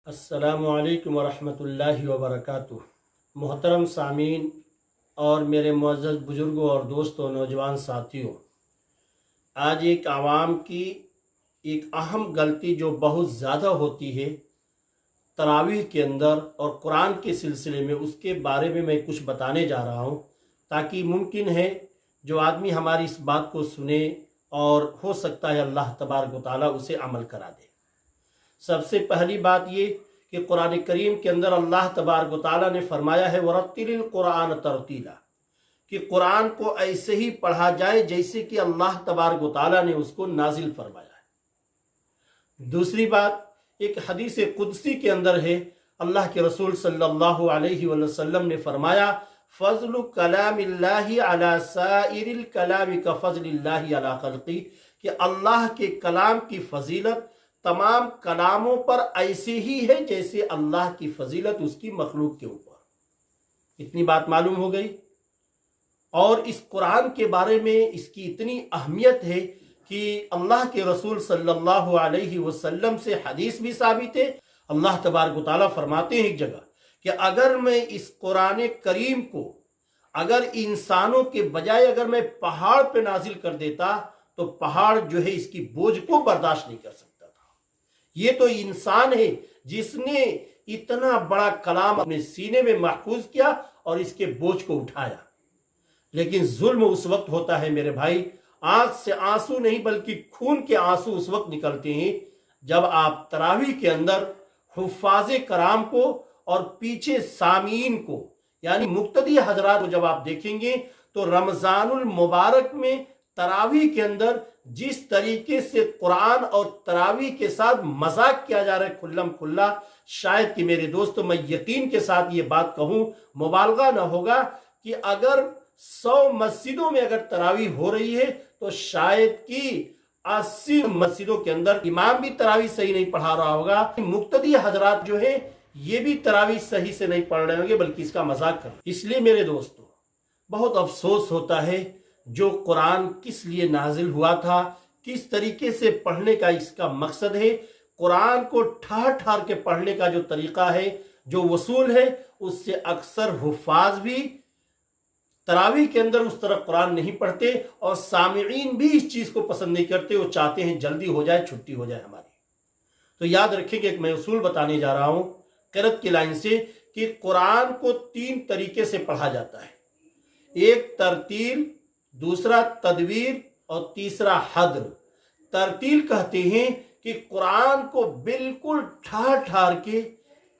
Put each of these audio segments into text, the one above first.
السلام علیکم ورحمۃ اللہ وبرکاتہ۔ محترم سامعین اور میرے معزز بزرگوں اور دوستوں، نوجوان ساتھیوں، آج ایک عوام کی ایک اہم غلطی جو بہت زیادہ ہوتی ہے تراویح کے اندر اور قرآن کے سلسلے میں، اس کے بارے میں کچھ بتانے جا رہا ہوں، تاکہ ممکن ہے جو آدمی ہماری اس بات کو سنے اور ہو سکتا ہے اللہ تبارک و تعالیٰ اسے عمل کرا دے۔ سب سے پہلی بات یہ کہ قرآن کریم کے اندر اللہ تبارک و تعالیٰ نے فرمایا ہے وَرَتِّلِ الْقُرْآنَ تَرْتِيلًا، کہ قرآن کو ایسے ہی پڑھا جائے جیسے کہ اللہ تبارک و تعالیٰ نے اس کو نازل فرمایا ہے۔ دوسری بات، ایک حدیث قدسی کے اندر ہے، اللہ کے رسول صلی اللہ علیہ وسلم نے فرمایا فضل کلام اللہ علی سائر الکلام کفضل اللہ علی خلقی، کہ اللہ کے کلام کی فضیلت تمام کلاموں پر ایسے ہی ہے جیسے اللہ کی فضیلت اس کی مخلوق کے اوپر۔ اتنی بات معلوم ہو گئی۔ اور اس قرآن کے بارے میں اس کی اتنی اہمیت ہے کہ اللہ کے رسول صلی اللہ علیہ وسلم سے حدیث بھی ثابت ہے۔ اللہ تبارک و تعالیٰ فرماتے ہیں ایک جگہ کہ اگر میں اس قرآن کریم کو اگر انسانوں کے بجائے اگر میں پہاڑ پہ نازل کر دیتا تو پہاڑ جو ہے اس کی بوجھ کو برداشت نہیں کر سکتا تھا۔ یہ تو انسان ہے جس نے اتنا بڑا کلام اپنے سینے میں محفوظ کیا اور اس کے بوجھ کو اٹھایا۔ لیکن ظلم اس وقت ہوتا ہے میرے بھائی، آنکھ سے آنسو نہیں بلکہ خون کے آنسو اس وقت نکلتے ہیں جب آپ تراویح کے اندر حفاظ کرام کو اور پیچھے سامعین کو یعنی مقتدی حضرات کو جب آپ دیکھیں گے تو رمضان المبارک میں تراویح کے اندر جس طریقے سے قرآن اور تراویح کے ساتھ مذاق کیا جا رہا ہے کھلم کھلا، شاید کہ میرے دوستو میں یقین کے ساتھ یہ بات کہوں، مبالغہ نہ ہوگا کہ اگر 100 مسجدوں میں اگر تراویح ہو رہی ہے تو شاید کہ 80 مسجدوں کے اندر امام بھی تراویح صحیح نہیں پڑھا رہا ہوگا، مقتدی حضرات جو ہیں یہ بھی تراویح صحیح سے نہیں پڑھ رہے ہوں گے بلکہ اس کا مذاق کر۔ اس لیے میرے دوستو بہت افسوس ہوتا ہے جو قرآن کس لیے نازل ہوا تھا، کس طریقے سے پڑھنے کا اس کا مقصد ہے، قرآن کو ٹھار ٹھار کے پڑھنے کا جو طریقہ ہے، جو وصول ہے، اس سے اکثر حفاظ بھی تراویح کے اندر اس طرح قرآن نہیں پڑھتے اور سامعین بھی اس چیز کو پسند نہیں کرتے، وہ چاہتے ہیں جلدی ہو جائے، چھٹی ہو جائے ہماری۔ تو یاد رکھیں کہ ایک میں اصول بتانے جا رہا ہوں قرأت کی لائن سے کہ قرآن کو 3 طریقے سے پڑھا جاتا ہے، ایک ترتیل، دوسرا تدویر اور تیسرا حدر۔ ترتیل کہتے ہیں کہ قرآن کو بالکل ٹھار ٹھار کے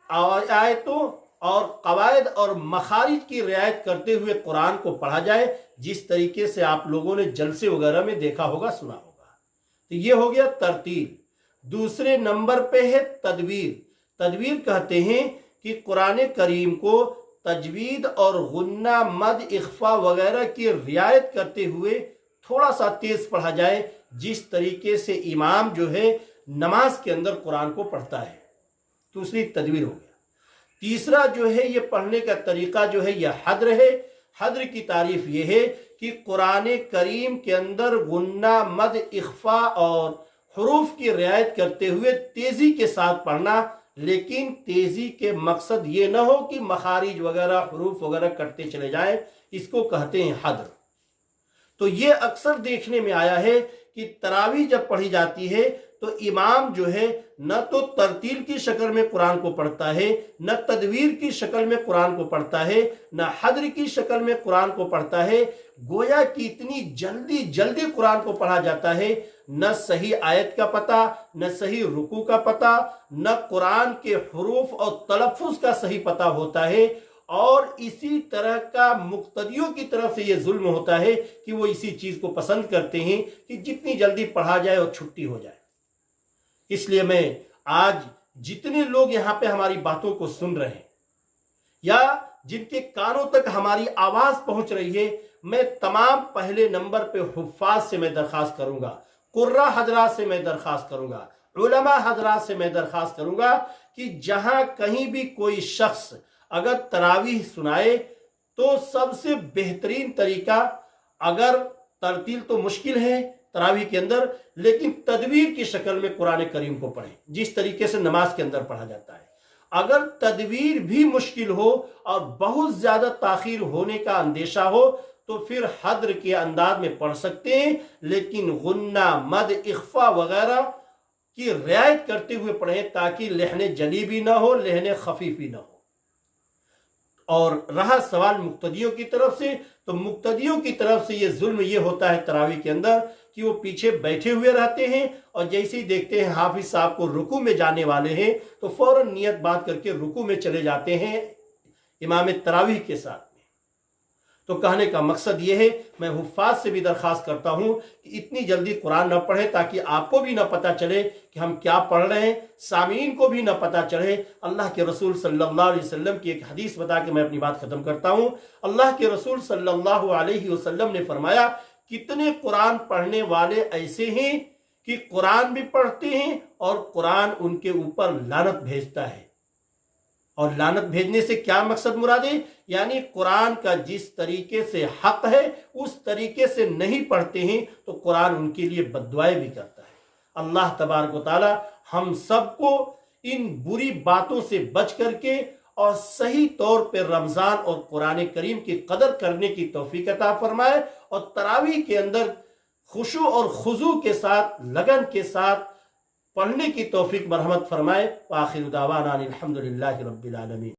آیتوں اور قواعد اور مخارج کی رعایت کرتے ہوئے قرآن کو پڑھا جائے، جس طریقے سے آپ لوگوں نے جلسے وغیرہ میں دیکھا ہوگا، سنا ہوگا۔ تو یہ ہو گیا ترتیل۔ دوسرے نمبر پہ ہے تدویر۔ تدویر کہتے ہیں کہ قرآن کریم کو تجوید اور غنہ، مد، اخفا وغیرہ کی رعایت کرتے ہوئے تھوڑا سا تیز پڑھا جائے، جس طریقے سے امام جو ہے نماز کے اندر قرآن کو پڑھتا ہے۔ دوسری تدویر ہو گیا۔ تیسرا جو ہے یہ پڑھنے کا طریقہ جو ہے یہ حدر ہے۔ حدر کی تعریف یہ ہے کہ قرآن کریم کے اندر غنہ، مد، اخفا اور حروف کی رعایت کرتے ہوئے تیزی کے ساتھ پڑھنا، لیکن تیزی کے مقصد یہ نہ ہو کہ مخارج وغیرہ حروف وغیرہ کرتے چلے جائیں، اس کو کہتے ہیں حدر۔ تو یہ اکثر دیکھنے میں آیا ہے کہ تراویح جب پڑھی جاتی ہے تو امام جو ہے نہ تو ترتیل کی شکل میں قرآن کو پڑھتا ہے، نہ تدویر کی شکل میں قرآن کو پڑھتا ہے، نہ حدر کی شکل میں قرآن کو پڑھتا ہے، گویا کہ اتنی جلدی جلدی قرآن کو پڑھا جاتا ہے، نہ صحیح آیت کا پتہ، نہ صحیح رکوع کا پتہ، نہ قرآن کے حروف اور تلفظ کا صحیح پتہ ہوتا ہے، اور اسی طرح کا مقتدیوں کی طرف سے یہ ظلم ہوتا ہے کہ وہ اسی چیز کو پسند کرتے ہیں کہ جتنی جلدی پڑھا جائے اور چھٹی ہو جائے۔ اس لیے میں آج جتنے لوگ یہاں پہ ہماری باتوں کو سن رہے ہیں یا جن کے کانوں تک ہماری آواز پہنچ رہی ہے، میں تمام پہلے نمبر پہ حفاظ سے میں درخواست کروں گا، قراء حضرات سے میں درخواست کروں گا، علماء حضرات سے میں درخواست کروں گا کہ جہاں کہیں بھی کوئی شخص اگر تراویح سنائے تو سب سے بہترین طریقہ، اگر ترتیل تو مشکل ہے تراویح کے اندر، لیکن تدویر کی شکل میں قرآن کریم کو پڑھیں جس طریقے سے نماز کے اندر پڑھا جاتا ہے۔ اگر تدبیر بھی مشکل ہو اور بہت زیادہ تاخیر ہونے کا اندیشہ ہو تو پھر حدر کے انداز میں پڑھ سکتے ہیں، لیکن غنہ، مد، اخفا وغیرہ کی رعایت کرتے ہوئے پڑھیں تاکہ لحن جلی بھی نہ ہو، لحن خفیف بھی نہ ہو۔ اور رہا سوال مقتدیوں کی طرف سے، تو مقتدیوں کی طرف سے یہ ظلم یہ ہوتا ہے تراویح کے اندر کہ وہ پیچھے بیٹھے ہوئے رہتے ہیں، اور جیسے ہی دیکھتے ہیں حافظ صاحب کو رکوع میں جانے والے ہیں تو فوراً نیت بات کر کے رکوع میں چلے جاتے ہیں امام تراویح کے ساتھ میں۔ تو کہنے کا مقصد یہ ہے، میں حفاظ سے بھی درخواست کرتا ہوں کہ اتنی جلدی قرآن نہ پڑھیں تاکہ آپ کو بھی نہ پتہ چلے کہ ہم کیا پڑھ رہے ہیں، سامعین کو بھی نہ پتہ چلے۔ اللہ کے رسول صلی اللہ علیہ وسلم کی ایک حدیث بتا کے میں اپنی بات ختم کرتا ہوں۔ اللہ کے رسول صلی اللہ علیہ وسلم نے فرمایا، کتنے قرآن پڑھنے والے ایسے ہیں کہ قرآن بھی پڑھتے ہیں اور قرآن ان کے اوپر لعنت بھیجتا ہے۔ اور لعنت بھیجنے سے کیا مقصد مراد ہے؟ یعنی قرآن کا جس طریقے سے حق ہے اس طریقے سے نہیں پڑھتے ہیں تو قرآن ان کے لیے بددعائیں بھی کرتا ہے۔ اللہ تبارک و تعالی ہم سب کو ان بری باتوں سے بچ کر کے اور صحیح طور پہ رمضان اور قرآن کریم کی قدر کرنے کی توفیق عطا فرمائے، اور تراویح کے اندر خشوع اور خضوع کے ساتھ، لگن کے ساتھ پڑھنے کی توفیق مرحمت فرمائے۔ وآخر دعوانا الحمدللہ رب العالمین۔